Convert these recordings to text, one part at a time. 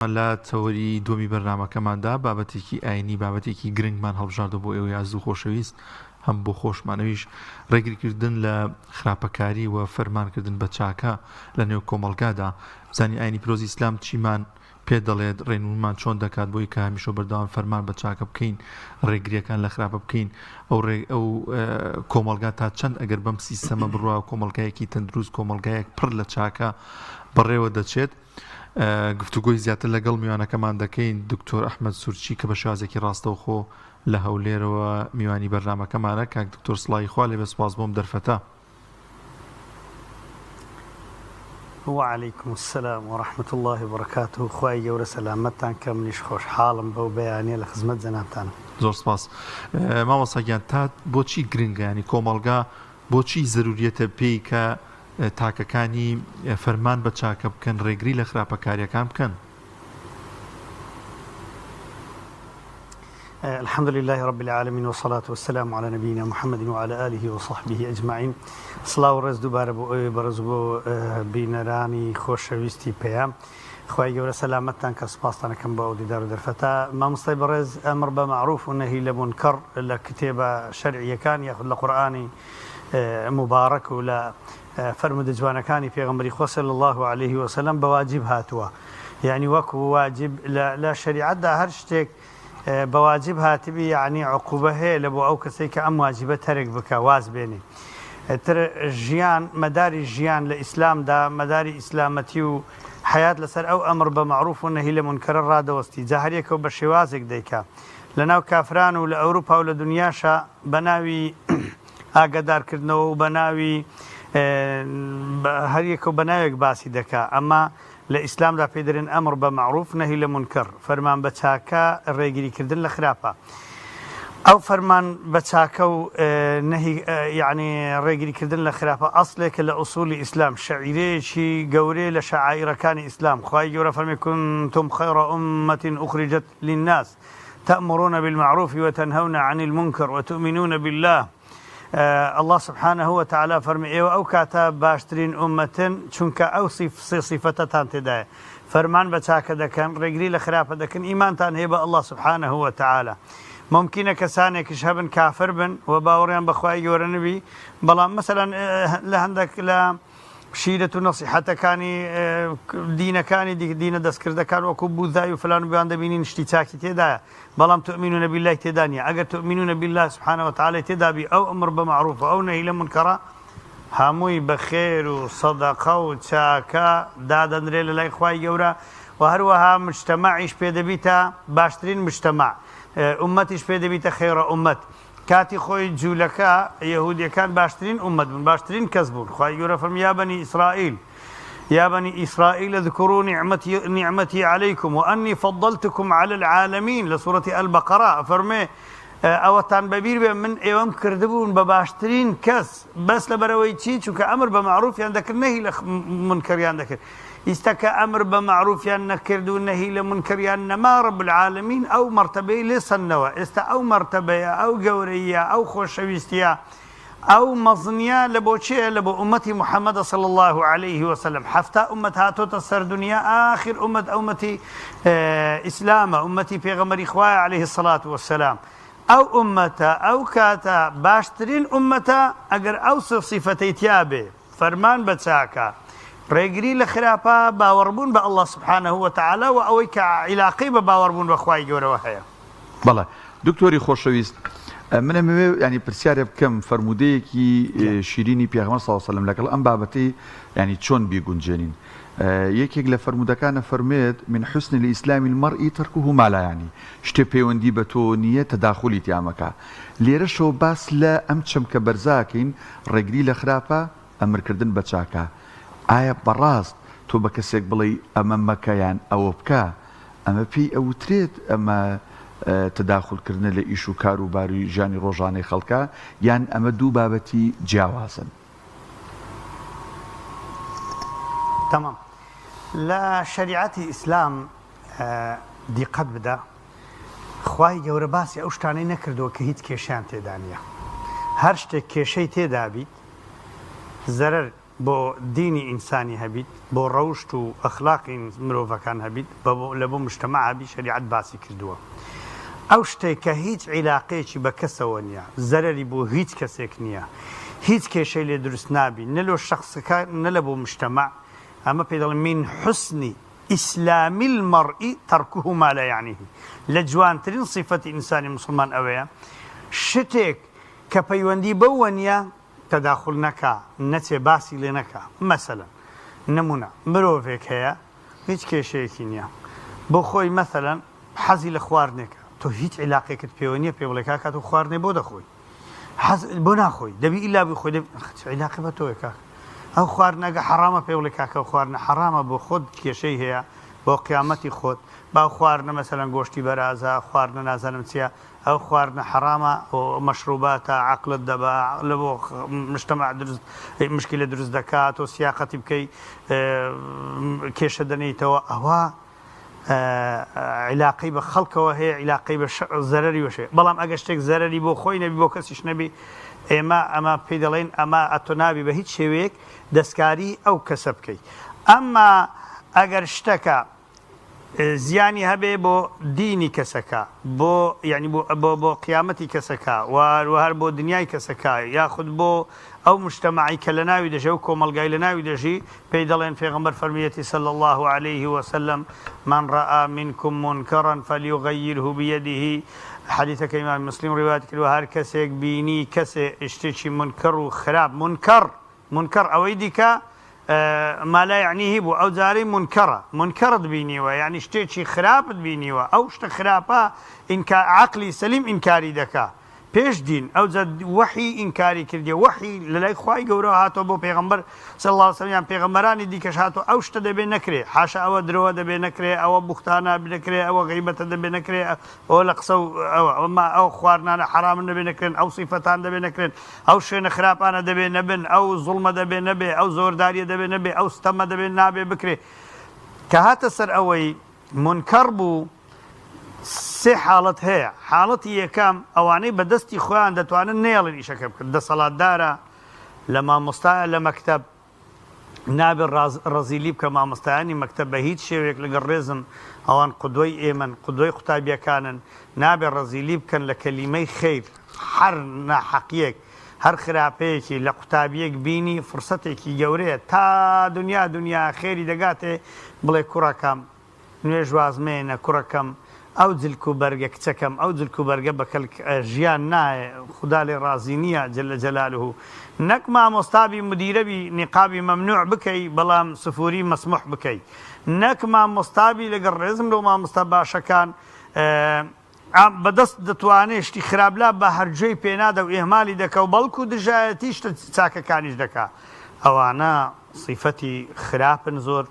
لە تەوەری دومی بەرنامەکەماندا بابەتێکی ئاینی بابەتێکی گرنگمان هەڵبژاردە بۆ ئێوە یازدوو خۆشەویست هەم بۆ خۆشمانەویش ڕێگریکردن لە خراپەکاری و فەرمانکردن بە چاکە لە نێو کۆمەڵگادا بزانین ئاینی پیرۆزی ئیسلام چیمان پێ دەڵێت ڕێنمونمان چۆن دەکات بۆی کە هەمیشە بەردەوام فەرمان بە چاکە بکەین ڕێگریەکان لە خراپە بکەین ئەو کۆمەڵگا تا چەند ئەگەر بەم سیستەمە بڕوا کۆمەڵگایەکی تەندروست کۆمەڵگایەک پڕ لە چاکە بەڕێوە دەچێت. گفتوگۆی زیاتر لەگەڵ میوانەکەمان دەکەین دکتۆر ئەحمەد سورچی کە بە شازێکی ڕاستەوخۆ لە هەولێرەوە میوانی بەرنامەکەمانە کاک دکتۆر سڵای خوا لێ بە سپاس بۆم دەرفەتە. وعليكم السلام ورحمة الله وبركاته. خوای گەورە سەلامەتتان کە منیش خۆشحاڵم بەو بەیانیە لە خزمەت جەنابتان. زۆر سپاس. مامۆستاگیان تا بۆچی گرنگە ینی کۆمەڵگا بۆچی زەروریەتە پێی کە تاکەکانی فەرمان بە چاکە بکەن ڕێگری لە خراپەکاریەکان بکەن؟ الحمد لله رب العالمين والصلاة والسلام على نبينا محمد وعلى آله وصحبه أجمعين. صلاة ورز دوباره بو برز بو بینەرانی خۆشەویستی پێیان خوای گەورە سەلامەتتان کە سپاستانەکەم بە ئەو دیدار و دەرفەتە. مامۆستای بەڕێز ئەمر بە معروف و نەهی لە منکەڕ لە کتێبە شەرعیەکان یاخود لە قورئانی مبارەک و لە فەرمودە جوانەکانی پێغەمبەری خۆ صلی الله عليه وسلم بە واجب هاتووە. یعنی وەکو واجب لە شەریعەتدا هەر شتێک بواجب هاتبی یعنی عقوبە هەیە لە بۆ ئەو کەسەی کە ئەم واجبە تەرک بکە واز بێنێ. تر ژیان مەداری ژیان لە ئیسلامدا مەداری ئیسلامەتی و حیات لەسەر ئەو ئەمر بە معروف و نەهی لە منکەرە ڕادەوەستی جا هەریەکەوە بە شێوازێک دەیکا لە ناو کافران و لە ئەوروپا و لە دنیاشە بە ناوی ئاگادارکردنەوە و بە ناوی هەریەکە و بە ناوێک باسی دەکا. ئەمە لە ئیسلامدا پێ دەرێن ئەمر بە معروف نەهی لە منکەر فەرمان بە چاکە ڕێگریکردن لە خراپە. ئەو فەرمان بە چاکە و یعنی ڕێگریکردن لە خراپە ئەسڵێکە لە ئوسولی ئیسلام شەعیرەیەکی گەورەیە لە شەعائیرەکانی ئیسلام. خوای گەورە فەرمێ كنتم خير أمة أخرجت للناس تأمرون بالمعروف وتنهون عن المنكر وتؤمنون بالله. الله سبحانه وتعالى فرمي ايوه او كاتا باشترين امتن چونکە ئەو صفەتەتان تێدایە فەرمان بە چاکە دەکەن ڕێگری لە خراپە دەکەن ئیمانتان هەیە بە الله سبحانه وتعالى. ممکنە کەسانێکیش هەبن کافر بن و باوەڕیان بەخوای گەورە نبی بەڵام مەسەلەن لە هەندێک لە شیرەت و نەسیحەتەکانی دینەکانی دینە دەستکردەکان وەکو بوذای و فلان و بیان دەبینین شتی چاکی تێدایە بەڵام تؤمنون بالله تێدا نیە. ئەگەر تؤمنون بالله سبحانه وتعالى تێدابی ئەو ئەمر بە معروف و ئەو نەهی لە منکەڕە هەمووی بە خێر و سەدەقە و چاکە دادەنرێ لە لای خوای گەورە و هەروەها مجتەماعیش پێدەبیتە باشترین مجتەماع ئومەتیش پێدەبیتە خێرە ئومەت. کاتی خۆی جوولەکە یەهودیەکان باشترین ئومەت بوون باشترین کەس بوون. خوای گەورە فەرمی یا بەنی ئیسرائیل يا بني إسرائيل اذكروا نعمتي عليكم وأني فضلتكم على العالمين لسورة البقرة. فرمي ئەوەتان بەبیر بێ من ئێوەم کردبوون بە باشترین کەس بەس لە بەرەوەی چی چونکە ئەمر بە معروفیان دەکرد نەهی لە منکەریان دەکرد. ئیستا کە ئەمر بە معروفیان نەکرد و نەهی لە منکەریان نەما رب العالمین ئەو مەرتەبەی لێ سەنەوە. ئێستا ئەو مەرتەبەیە ئەو گەورەیە ئەو خۆشەویستیە ئەو مەزنیە لە بۆ چیە لە بۆ ئومەتی محەممەدە صلی الله عليه وسلم. هەفتا ئومەت هاتۆتە سەر دنیا ئاخر ئومەت ئومەتی ئیسلامە ئومەتی پێغەمبەری خوایە عليه الصلاة والسلام. ئەو ئومەتە ئەو کاتە باشترین ئومەتە ئەگەر ئەو صفەتەی تیا بێ فەرمان بە چاکە ڕێگری لە خراپە باوەڕبوون بە الله سبحانه وتعالى و ئەوەی کە عیلاقەی بە باوەڕبوون بە خوای گەورەوە هەیە. بەڵێ دکتۆری خۆشەویست منە مەوێ ینی پرسیارێ بکەم فەرمودەیەکی شیرینی پێغەمبەر صلی الله علیه وسلم لەگەڵ ئەم بابەتەی ینی چۆن بیگونجێنین. یەکێک لە فەرمودەکانە فەرمێت من حسن الإسلام المرء تركه ما لا يعني شتێ پەیوەندی بە تۆ نییە تەداخولی تیامەکە. لێرەشەوە باس لە ئەم چەمکە بەرزاکەین ڕێگری لە خراپە ئەمرکردن بە چاکە. ئایا بەڕاست تۆ بە کەسێک بڵێ ئەمە مەکەیان ئەوە بکە ئەمە پێی ئەوترێت ئەمە تەداخولکردنە لە ئیش و کار و باروی ژیانی ڕۆژانەی خەڵکە یان ئەمە دوو بابەتی جیاوازن؟ تمام. لە شریعەتی ئیسلام دیقەت بدە خوای گەورە باسی ئەو شتانەی نەکردەوە کە هیچ کێشیان تێدا نیە. هەر شتێک کێشەی تێدا بیت زەرەر بۆ دینی ئینسانی هەبیت بۆ ڕەوشت و ئەخلاقی مرۆڤەکان هەبیت لە بۆ مجتەمع هەبی شریعەت باسی کردووە ئەو شتێک کە هیچ عیلاقەیەکی بە کەسەوە نییە زەرەری بۆ هیچ کەسێک نییە هیچ کێشەی لێ دروست نابی نەلۆ شخصەکە نە لە بۆ مجتەمع ئەمە پێ دەڵێن من حسنی ئیسلامی المەڕئی تەرکوه ما لا یعنیه لە جوانترین صیفەتی ئینسانی مسلمان ئەوەیە شتێک کە پەیوەندی بەوە نییە تەداخل نەکا نەچێ باسی لێ نەکا مەسەلەن نمونە مرۆڤێک هەیە هیچ کێشەیەکی نییە بۆ خۆی مەسەلەن حەزی لە خواردنێکە تۆ هیچ عیلاقێکت پێوە نییە پێ بڵێ کاکات و خواردنێ بۆ دەخۆی بۆ ناخۆی دەبی ئیلا بی خۆی عیلاقی بە تۆیە کاک ئەو خواردنەگە حرامە پێ بڵێ کاکە و خواردنە حرامە بۆ خۆت کێشەی هەیە بۆ قیامەتی خۆت با خواردنە مەسەلەن گۆشتی بەرازە خواردنە نازانم چییە ئەو خواردنە حرامە مەشروباتە عەقلت دەبا لە بۆ مجتەمع دروست مشکلە دروست دەکات و سیاقەتی بکەی کێشە دەنێیتەوە ئەوە عیلاقەی بە خەڵکەوە هەیە عیلاقەی بە زەرەری وەشێ بەڵام ئەگە شتێک زەرەری بۆ خۆی نەبی بۆ کەسیش نەبی ئێمە پێی دەڵێن ئەمە ئەتۆ نابی بە هیچ شێوەیەک دەستکاری ئەو کەسە بکەیت ئەمما ئەگەر شتەکە زیانی هەبێ بۆ دینی کەسەکە بۆ ینی بۆ قیامەتی کەسەکە هەر بۆ دنیای کەسەکە یاخود بۆ ئەو مجتەمعی کە لە ناوی دەژێ و کۆمەلگای لە ناوی دەژی پێی دەڵێن پێغەمبەر فەرمیەتی صلی الله عليه وسلم من رأى منكم منكرا فليغيره بيده حدیثەکە ئیمام مسلم ڕیوایەت کردووە هەر کەسێک بینی کەسێ شتێکی منکەڕ و خراپ منکەڕ ئەوەی دیکە ما لا یعنیه بوو ئەو جارەی منکەڕت بینیوە یعنی شتێکی خراپت بینیوە ئەو شتە خراپە عەقلی سەلیم ئینکاری دەکا پێش دین ئەو وحی ئینکاری کردی وحی لە لای خوای گەورەوە هاتۆ بۆ پێغەمبەر صلی الله علیه و سلم پێغەمبەرانی دیکەش هاتۆ ئەو شتە دەبێ نەکرێ حاشا ئەوە درۆوە دەبێ نەکرێ ئەوە بوختانە نەکرێ ئەوە غیبەتە دەبێ نەکرێ ئەوە لە قسە ئەو خواردنانە حرامن دەبێ نەکرێن ئەو سیفەتان دەبێ نەکرێن ئەو شوێنە خراپانە دەبێ نەبن ئەو زوڵمە دەبێ نەبێ ئەو زۆرداریە دەبێ نەبێ ئەو ستەمە دەبێ نابێ بکرێ کە هاتە سەر ئەوەی منکەڕ بوو سێ حاڵەت هەیە حاڵەتی یەکەم ئەوانەی بەدەستی خۆیان دەتوانن نێڵن ئیشەکە بکرد دەسەڵاتدارە لە مامۆستایە لە مەکتەب نابێ ڕەزیلی بکە مامۆستایانی مەکتەب بە هیچ شێوێک لەگەڵ ڕێزم ئەوان قودوەی ئێمن قودوەی قوتابیەکانن نابێ ڕەزیلی بکەن لە کەلیمەی خەیر هەر ناحەقیەک هەر خراپەیەکی لە قوتابیەک بینی فرسەتێکی گەورەیە تا دنیا خێری دەگاتێ بڵێ کوڕەکەم نوێژ وازمێنە کوڕەکەم ئەو جلک و بەرگە کچەکەم ئەو جلک و بەرگە بەکەل ژیان نایە خدا لێ ڕازی نییە جەلە جەلالوه نەک مامۆستابی مدیرەبی نیقابی مەمنوع بکەی بەڵام سفوری مەسموح بکەی نەک مامۆستابی لەگەڵ ڕێزم لەو مامۆستا باشەکان بەدەست دەتوانێت شتی خراپلا بە هەرجێی پێنادە و ئێمالی دەکە و بەڵکو دژایەتی شتە چاکەکانیش دەکا ئەوانە صیفەتی خراپن زۆر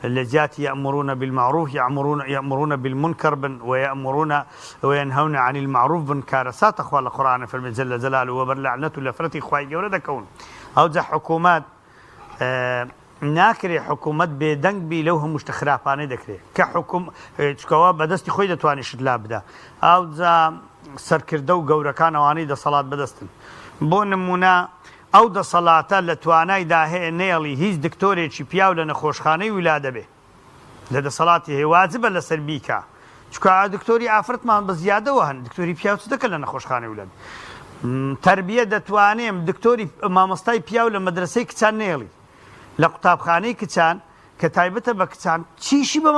لجات يأمرون بالمعروف يأمرون بالمنكر بن وينهون عن المعروف بن كارسات أخوال القرآن في جل جلاله وبرلعنة لفرتي خواهي جورة دكون أو ذا حكومات ناكري حكومات بدنگ بي لو هم مشتخرافاني دكري كحكوم كوا بدستي خوي دتواني شدلا بدا أو ذا سركردو جورة كان واني دا صلاة بدستن بو نمونا ئەو دەسەڵاتە لە توانایدا هەیە نێڵی هیچ دکتۆرێکی پیاو لە نەخۆشخانەی ویلا دەبێ لە دەسەڵاتی هەیە واجبە لەسەر بیکە چکە دکتۆری ئافرەتمان بە زیادەوە هەن دکتۆری پیاو چ دەکە لە نەخۆشخانەی ویلا تەربیە دەتوانێم دکتۆری مامۆستای پیاو لە مەدرسەی کچان نێڵی لە قوتابخانەی کچان کە تایبەتە بە کچان چیشی بە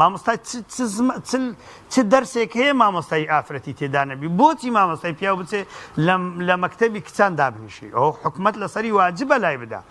مامۆستای چ دەرسێک هەیە مامۆستای ئافرەتی تێدا نەبی بۆچی مامۆستای پیاو بچێ لە مەکتەبی کچان دابنیشی ئەو حکومەت لەسەری واجبە لای بدا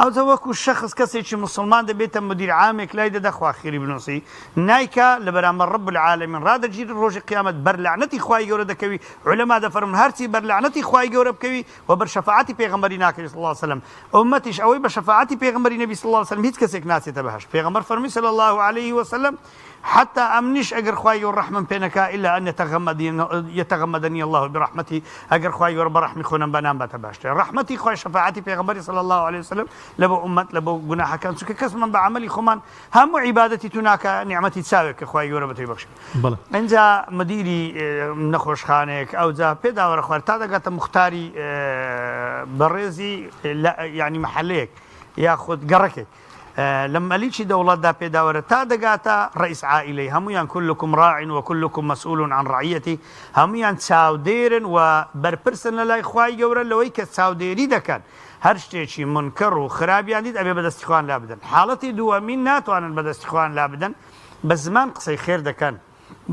ئەو وەکو شەخص کەسێکی مسلمان دەبێتە مدیر عامێک لای دەدا خوا خێری بنووسی نایکە لە بەرامبەر ڕەب العالەمین ڕادەگیری ڕۆژی قیامەت بەرلعنەتی خوای گەورە دەکەوی عولەما دەفەرمون هەرچی بەرلعنەتی خوای گەورە بکەوی و بەر شەفاعەتی پێغەمبەری ناکەوی صلی الله علیه وسلم ئومەتیش ئەوەی بە شەفاعەتی پێغەمبەری نەبی صلی الله علیه وسلم هیچ کەسێک ناچێتە بەهەشت پێغەمبەر فەرمی صلی الله علیه وسلم حتى أمنش أجر خواي ورحمة بينك إلا أن يتغمدني الله برحمته أجر خواي ورحمة خونا بنام بتباشت رحمتي خواي شفاعتي في غمري صلى الله عليه وسلم لبو أمت لبو جناح كان سك كسما بعملي خمان هم عبادتي تناك نعمتي تساوك خواي وربتي بخش إنجا مديري نخوش خانك أو ذا بيدا ورخوار تادا قت مختاري برزي لا يعني محليك یاخود گەڕەکێک لە مەلیکی دەوڵەتدا پێداوەرە تا دەگاتە ڕئیس عائیلەی هەمویان كلكم راع وكلكم مسؤول عن رعيته هەمویان چاودێرن و بەرپرسن لە لای خوای گەورە لەوەی کە چاودێری دەکەن هەر شتێکی منکەڕ و خراپیان دیت ئەبێ بەدەستی خوان لا بدەن حاڵەتی دووەمین ناتوانن بەدەستی خوان لا بدەن بە زمان قسەی خێر دەکەن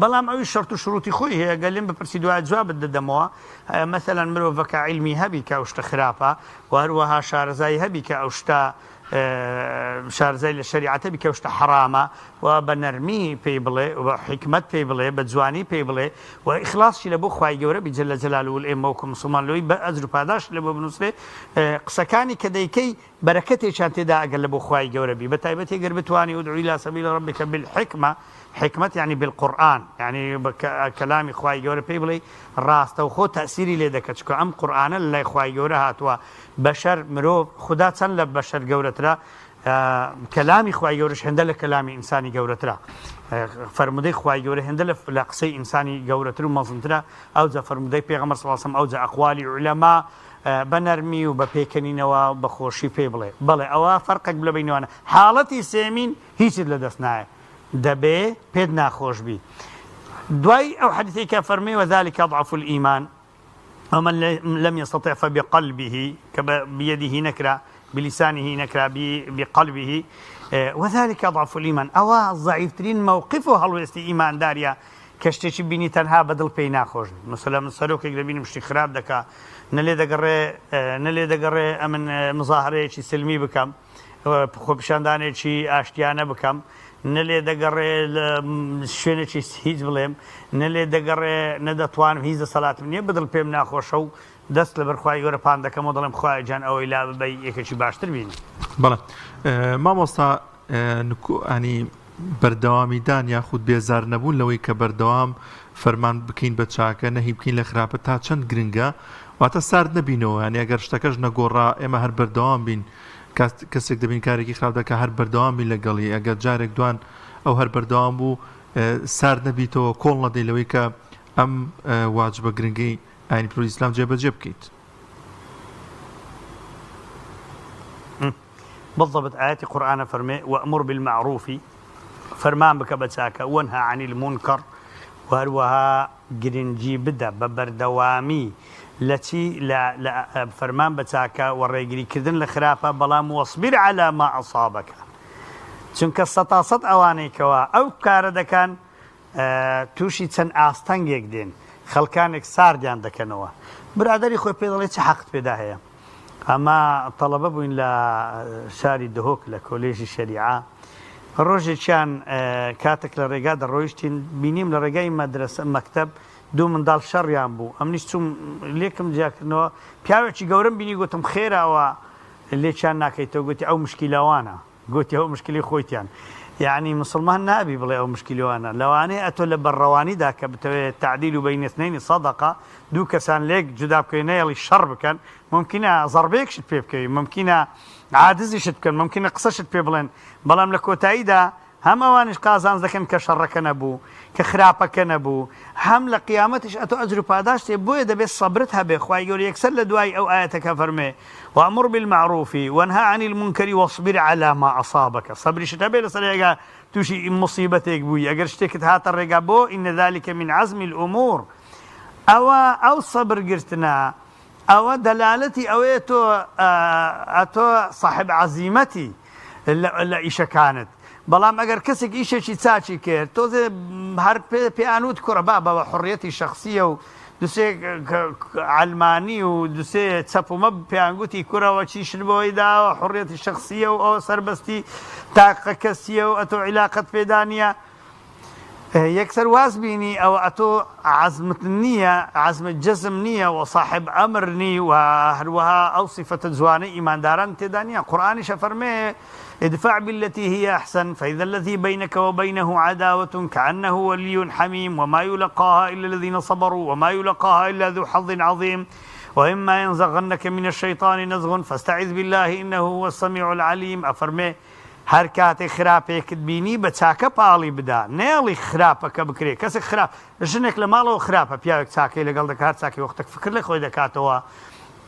بەڵام ئەوی شەرت و شروتی خۆی هەیە گەلێن بپرسی دوای جوابت دەدەمەوە مەثەلەن مرۆڤەکە عیلمی هەبی کە ئەو شتە خراپە و هەروەها شارەزایی هەبی کە ئەو شتە شارزای لە شریعەتە بکە شتە حرامە و بە نەرمی پێی بڵێ و حکمت پێی بڵێ بە جوانی پێی بڵێ و ئیخلاصی لە بۆ خوای گەورە بیجل جەلال و ئێمە وەکو مسلمان لەوەی بە ئەجر و پاداش لە بۆ بنووسێ قسەکانی کە دەیکەی بەرەکەتێکیان تێدا ئەگەر لە بۆ خوای گەورە بی بە تایبەتی گەر بتوانی ادعو إلى سبيل ربك بالحكمة حكمة يعني بالقرآن يعني كلامي خواي جورا بيبلي راست وخو تأثيري لدك چكو ام قرآن اللي خواي جورا هاتوا بشر مرو خدا تن لبشر جورا ترى كلامي خواي جورش هندل كلامي إنساني جورا ترى فرمودي خواي جورا هندل لقصي إنساني جورا ترى مظن ترى أو ذا فرمودي بيغمر صلى الله عليه وسلم أو ذا أقوال علماء بنرمي وببيكنينەوە بەخۆشی پێ بڵێ بەڵێ ئەوە فەرقێک لە بینەوەنە حاڵەتی سێمین هیچت لە دەست نایە دەبێ پێت ناخۆش بی دوای ئەو حەدیثەی کە فەرمێ وذلك أضعف الإيمان ومن لم يستطع فبقلبه بيده نكرة بلسانه نكرة بقلبه وذلك أضعف الإيمان أو ضعيفترين موقفه هەڵوێستی ئیمان داریا کە شتێکی بینی تەنها بەدڵ پێی ناخۆش مثلا من سەرۆکێک دەبینم شتی خراپ دەکا نەلێ دەگەڕێ ئەمن مزاهرەیەکی سلمی بکەم خۆپیشاندانێکی ئاشتیانە بکەم نەلێ دەگەڕێ لە شوێنێکی هیچ بڵێم نەلێ دەگەڕێ نەدەتوانم هیچ دەسەڵاتم نییە بدڵ پێم ناخۆشە و دەست لە بەرخوای گەورە پان دەکەم و دەڵێم خوای جان ئەوەی لا ببەی یەکێکی باشتر بینی بەڵێ مامۆستا ئەنی بەردەوامیدان یاخود بێزار نەبوون لەوەی کە بەردەوام فەرمان بکەین بە چاکە نەهی بکەین لە خراپە تا چەند گرنگە واتە سارد نەبینەوە یعنی ئەگەر شتەکەش نەگۆڕا ئێمە هەر بەردەوام بین کەسێک دەبین کارێکی خراپ دەکە هەر بەردەوام بین لەگەڵی ئەگەر جارێک دوان ئەو هەر بەردەوام بوو سارد نەبیتەوە کۆڵ نەدەی لەوەی کە ئەم واجبە گرنگەی ئاینی پیرۆزی ئیسلام جێبەجێ بکەیت بالضبط آيات قرآن فرمي وأمر بالمعروف فرمان بك بتاكا وانهى عن المنكر وهروها جرنجي بدا ببردوامي التي لا فرمان بتاكا والرجلي كذن الخرافة بلام واصبر على ما أصابك چونکە سەتاسەد ئەوانەی کەوا ئەو کارە دەکەن تووشی چەند ئاستەنگێک دێن خەڵکانێک ساردیان دەکەنەوە برادری خۆی پێ دەڵێ چه حەقت پێدا هەیە ئەمە تەڵەبە بووین لە شاری دهۆک لە کۆلێژی شەریعە ڕۆژێکیان کاتێک لە ڕێگا دەڕۆیشتین بینیم لە ڕێگای مەدرسە مەکتەب دوو منداڵ شەڕیان بوو ئەمنیش چوم لێکم جیاکردنەوە پیاوێکی گەورم بینی گوتم خێراوە لێکیان ناکەیتەوە گوتی ئەو مشکیلاوانە گوتی ئەو مشکلی خۆیتیان یعنی مسلمان نابی بڵێ ئەو مشکلیوانە لەوانەیە ئەتۆ لە بەڕەوانیدا کە بتەوێت تعدیل و بین اثنین صدقة دوو کەسان لێک جودا بکەین نەیەڵی شەڕ بکەن ممکنە زەربەیەکشت پێ بکەوی ممکنە عادزیشت بکەن ممکنە قسەشت پێ بڵێن بەڵام لە کۆتاییدا هەم ئەوانش قازانج دەکەن کە شەڕەکە نەبوو کە خراپەکە نەبوو هەم لە قیامەتیش ئەتۆ ئەجر و پاداش تێ بۆیە دەبێت سەبرت هەبێ خوای گەورە یەکسەر لە دوای ئەو ئاەتەکە فەرمێ وأمر بالمعروف وانهى عن المنكر واصبر على ما أصابك صبرشت هەبێ لەسەر ێگا تووشی مصیبەتێک بووی ئەگەر شتێکت هاتە ڕێگا بۆ إن ذلك من عزم الأمور ئەو سەبرگرتنە ئەوە دەلالەتی ئەوەیە تۆ صاحب عەزیمەتی لە ئیشەکانت بەڵام ئەگەر کەسێک ئیشێکی چاچی کرد تۆزێ هەر پێیانوت کوڕە بابەوە حڕیەتی شخصیە و دوسێ علمانی و دوسێ چەپمە پێیانگوتی کوڕەوە چیشت بۆی داوە حڕیەتی شخصیە و ئەوە سەربەستی تاقە کەسیە و ئەتۆ عیلاقەت پێدانە یەکسەر واز بینی ئەوە ئەتۆ عەزمت نییە عەزمت جەزم نییە و صاحب ئەمر نی و هەروەها ئەو صفەتە جوانەی ئیمانداران تێدا نییە قورئانیشە فەرمێ ادفع بالتي هي أحسن فإذا الذي بينك وبينه عداوة كأنه ولي حميم وما يلقاها إلا الذين صبروا وما يلقاها إلا ذو حظ عظيم وإما ينزغنك من الشيطان نزغ فاستعذ بالله إنه هو السميع العليم أفرمي هەر کاتێک خراپێکت بینی بە چاکە پاڵی بدا نێڵی خراپەکە بکرێ کەسێک خراپ ژنێک لە ماڵەوە خراپە پیاوێک چاکەی لەگەڵ دەکات چاکی وەختێک فکر لە خۆی دەکاتەوە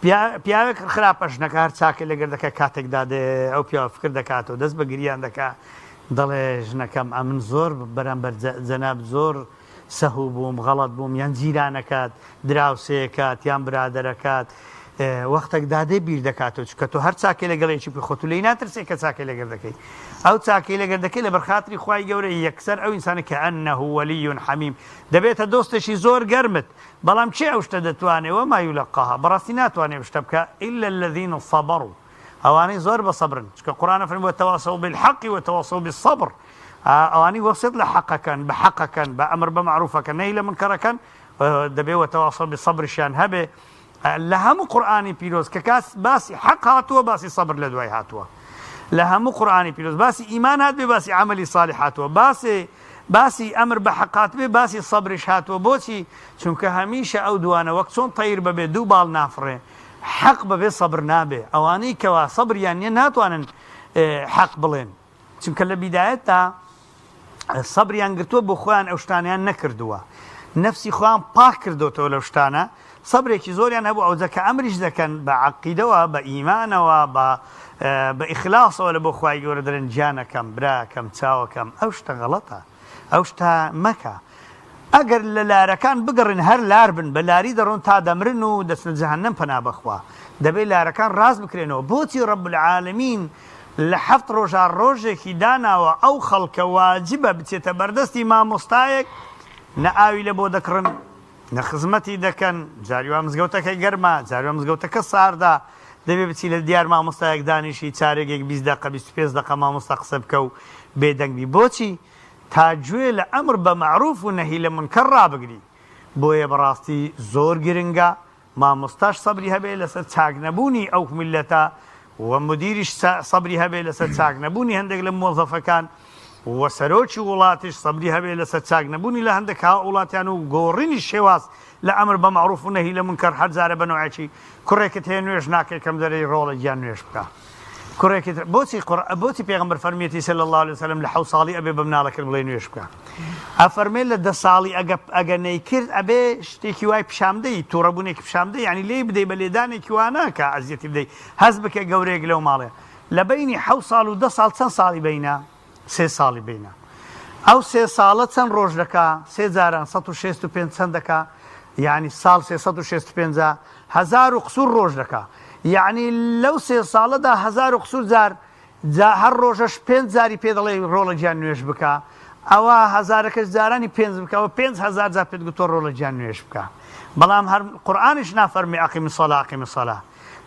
پیاوێک خراپەشنەکە هەر چاکە لەگەر دەکە کاتێکدا ئەو پیاوە فکر دەکاتەوە دەست بە گریان دەکات دەڵێ ژنەکەم ئەمن زۆر بەرامبەر جەناب زۆر سەهوو بووم غەڵەت بووم یان جیرانەکات دراوسەیەکات یان برادەرەکات وەختێک دادێ بیر دەکاتەوە چکە تۆ هەر چاکەی لەگەڵێکی خۆت و لەی ناترسێ کە چاکەی لەگەر دەکەی ئەو چاکەی لەگەر دەکەی لە بەرخاتری خوای گەورە یەکسەر ئەو ئینسانە کە ئەنەه وەلیٌ حەمیم دەبێتە دۆستێکی زۆر گەرمت بەڵام چێ ئەو شتە دەتوانێت وما یولقاها بەڕاستی ناتوانێت شتە بکە إلا الذين صبروا ئەوانەی زۆر بە سەبرن چکە قورئان فەرمێ وتواصوا بالحق وتواصوا بالصبر ئەوانەی وەسیەت لە حەقەکەن بە حەقەکەن بە ئەمر بە معروفەکەن نەهی لە منکەرەکەن دەبێ وتواصوا بالصبرشیان هەبێ لە هەموو قورئانی پیرۆز کە کاس باسی حەق هاتووە باسی سەبر لە دوای هاتووە لە هەموو قورئانی پیرۆز باسی ئیمان هات بێ باسی عەمەلی صالح هاتووە باسی ئەمر بە حەق هات بێ باسی سەبرش هاتووە بۆچی چونکە هەمیشە ئەو دوانە وەک چۆن تەیر بەبێ دوو باڵ نافڕێ حەق بەبێ سەبر نابێ ئەوانەی کەوا سەبریان نییە ناتوانن حەق بڵێن چونکە لە بیدایەتدا سەبریان گرتووە بۆ خۆیان ئەو شتانیان نەکردووە نەفسی خۆیان پاک کردوتەوە لەو شتانە سەبرێکی زۆریان هەبوو ئەو جەکە ئەمریش دەکەن بە عەقیدەوە بە ئیمانەوە بە ئیخلاسەوە لە بۆ خوای گەورە دەرن گیانەکەم براکەم چاوەکەم ئەو شتە غەڵەتە ئەو شتە مەکە ئەگەر لە لارەکان بگەڕن هەر لار بن بە لاری دەڕۆن تا دەمرن و دەچنە جەهەنەم پەنا بەخوا دەبێت لارەکان ڕاست بکرێنەوە بۆچی ڕەب العالەمین لە 7 ڕۆژان ڕۆژێکی داناوە ئەو خەڵکە واجبە بچێتە بەردەستی مامۆستایەک نە ئاوی لە بۆ دەکڕن نە خزمەتی دەکەن جاریوا مزگەوتەکەی گەرمە جاریوا مزگەوتەکە ساردا دەبێ بچی لە دیار مامۆستایەک دانیشی چارێکێک 20 دقە 25 دقە مامۆستا قسە بکە و بێدەنگبی بۆچی تا گوێ لە ئەمر بە معروف و نەهی لە منکەر ڕابگری بۆیە بەڕاستی زۆر گرنگە مامۆستاش سەبری هەبێ لەسەر چاک نەبوونی ئەو میلەتە و مدیریش سەبری هەبێ لەسەر چاک نەبوونی هەندێک لە مۆزەفەکان و سەرۆکی وڵاتیش سەبری هەبێ لەسەر چاک نەبوونی لە هەندێک وڵاتیان و گۆڕینی شێواز لە ئەمر بە معروف و نەهی لە منکەر هەر جارە بەنەوەیەکی کوڕێکت هەیە نوێژ ناکەی کەم دەرەی ڕۆڵە گیان نوێژ بکە کوڕێکت بۆچی پێغەمبەر فەرمێتی صلی الله عليه وسلم لە 7 ساڵی ئەبێ بە مناڵەکەت بڵێ نوێژ بکە ئەفەرمێ لە 10 ساڵی ئەگە نەیکرد ئەبێ شتێکی وای پیشامدەی تووڕەبوونێکی پیشامدەی یعنی لێی بدەی بە لێدانێکی واناکە ئەزیەتی بدەی هەز بکە گەورەیەک لەو ماڵێ لە بینی 7 ساڵ و 10 ساڵ چەند ساڵی بینە 3 ساڵی بینە ئەو 3 ساڵە چەند ڕۆژ دەکا 3 جاران 165 چەند دەکا یعنی ساڵ 365 هەزار و قسوور ڕۆژ دەکا یعنی لەو 3 ساڵەدا هەزار و قسوور جار هەر ڕۆژەش 5 جاری پێ دەڵێ ڕۆڵە گیان نوێژ بکە ئەوە هەزارەکەش جارانی 5 بکەوە 5,000 جار پێت گوتۆ ڕۆڵە گیان نوێژ بکە بەڵام هەر قورئانیش نافەرمی ئەقیم الصلاة ئەقیم الصلاة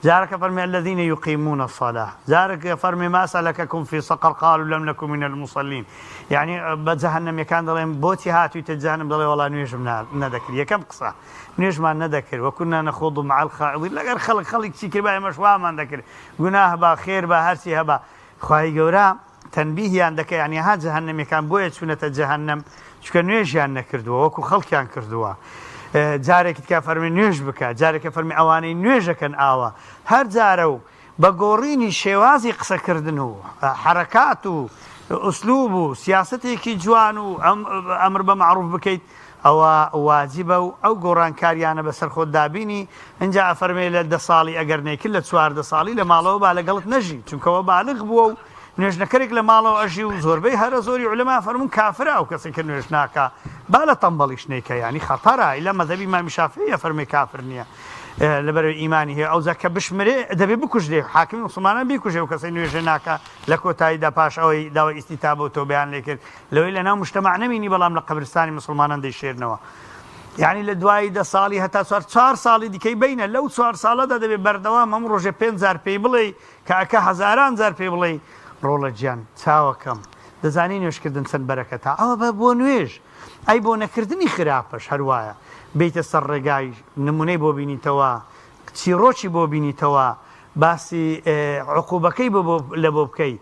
جارك فرمي الذين يقيمون الصلاة جارك فرمي ما سلككم في سقر قالوا لم نكن من المصلين يعني بجهنم يكان ضلين بوتي هاتوا تجهنم ضلي والله نيش ندكر يا كم قصة نيش ما ندكر وكنا نخوض مع الخائضين لا خلق شي باي مشوا ما ندكر جناه با خير با هرسي هبا خواهي جورا تنبيه عندك يعني ها جهنم يكان بويت سنة جهنم شو كان نيش يعني نكردوا وكو خلق يعني كردوا جارێکی تکا فەرمی نوێژ بکە جارێکە فەرمی ئەوانەی نوێژەکەن ئاوە هەر جارە و بە گۆڕینی شێوازی قسەکردن و حرەکات و ئوسلوب و سیاسەتێکی جوان و ئەمر بە معروف بکەیت ئەوە واجبە و ئەو گۆڕانکاریانە بەسەر خۆت دابینی اینجا ئەفەرمێ لە 10 ساڵی ئەگەر نەیکرد لە 14 ساڵی لە ماڵەوە با لەگەڵت نەژی چونکەوە بالغ بووە و نوێژنەکەرێک لە ماڵەوە ئەژی و زۆربەی هەرە زۆری عولەما فەرمون کافرە ئەو کەسێک کە نوێژ ناکە با لە تەمبەڵیش نەیکە یعنی خەتەرە لە مەذهەبی ئیمامی شافعی فەرمێ کافر نییە لەبەرەوەی ئیمانی هەیە ئەو جا کە بشمرێ دەبێ بکوژدێ حاکمی موسڵمانان بیکوژێ و کەسەی نوێژە ناکە لە کۆتاییدا پاش ئەوەی داوای ئیستیتابە و تۆبەیان لێ کرد لەوەی لەناو مجتەمع نەبینی بەڵام لە قەبرستانی موسڵمانان دەیشێرنەوە یعنی لە دوای 10 ساڵی هەتا 4 ساڵی دیکەی بینە لەو 4 ساڵەدا دەبێت بەردەوام هەموو ڕۆژێ 5,000 پێی بڵێ کە ئەکە هەزاران جار پێی بڵێ ڕۆڵە گیان چاوەکەم دەزانی نوێشکردن چەند بەرەکەتە ئەوە بە بۆ نوێژ ئەی بۆ نەکردنی خراپەش هەروایە بیتە سەر ڕێگای نمونەی بۆ بینیتەوە چیرۆکی بۆ بینیتەوە باسی عقوبەکەی لە بۆ بکەی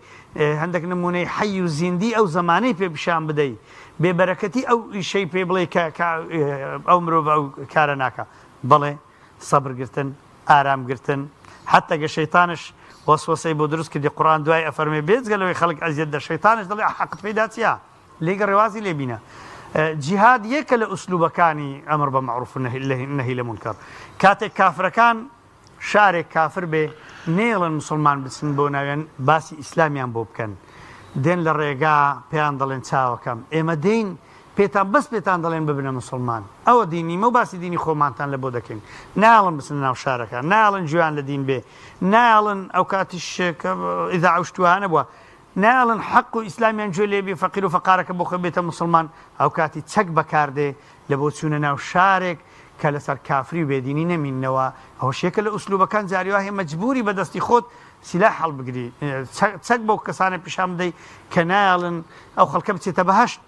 هەندێک نمونەی حەی و زیندی ئەو زمانەی پێ پیشان بدەی بێبەرەکەتی ئەو ئیشەی پێ بڵێ ئەو مرۆڤ ئەو کارە ناکە بەڵێ سەبرگرتن ئارامگرتن حتا گە شەیتانش وەسوەسەی بۆ دروست کردی قورئان دوای ئەفەرمێ بێجگەلەوەی خەڵک ئەزیەت دە شەیتانش دەڵێ حەقت پێدا چییە لێگە ڕێوازی لێ بینە جیهاد یەکە لە ئوسلوبەکانی ئەمر بە معروف و نەهی لە منکەر کاتێک کافرەکان شارێک کافر بێ نێڵن مسلمان بچن بۆ ناوێن باسی ئیسلامیان بۆ بکەن دێن لە ڕێگا پێیان دەڵێن چاوەکەم ئێمە دەین پێتان بەس پێتان دەڵێن ببنە مسلمان ئەوە دینی مە باسی دینی خۆمانتان لە بۆ دەکەین ناڵن بچن ناو شارەکە ناڵن گوێیان لە دین بێ ناڵن ئەو کاتیش کە ئیدا عوشتوانە بووە ناڵن حەق و ئیسلامیان گوێ لێبی فەقیر و فەقارەکە بۆ خۆی بێتە مسلمان ئەو کاتی چەک بەکاردێ لە بۆ چوونە ناو شارێک کە لەسەر کافری و بێدینی نەمینەوە ئەو شێکە لە ئوسلوبەکان جاریوا هەیە مەجبوری بەدەستی خۆت سیلا هەڵبگری چەک بۆ کەسانە پیشان بدەی کە ناڵن ئەو خەڵکە بچێتە بەهەشت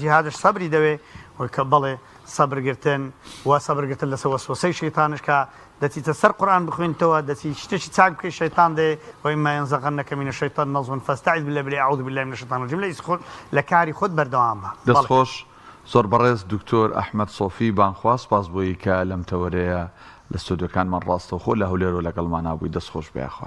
جیهادش سەبری دەوێ وەی کە بەڵێ سەبرگرتن وا سەبرگرتن لەسەر وەسوسەی شەیتانش کە دەچیتە سەر قورئان بخوێنیتەوە دەچی شتێکی چاک بکەی شەیتان دێ وإما ينزغنك من الشيطان نزغ فاستعذ بالله أعوذ بالله من الشيطان الرجيم لە کاری خۆت بەردەوام بە دەستخۆش زۆر بەڕێز دکتۆر ئەحمەد سۆفی بانخواست باس بۆی کە لەم تەوەرەیە لە ستۆدیۆکانمان ڕاستەوخۆ لە هەولێر و لەگەڵمان نابووی دەستخۆش بێخوا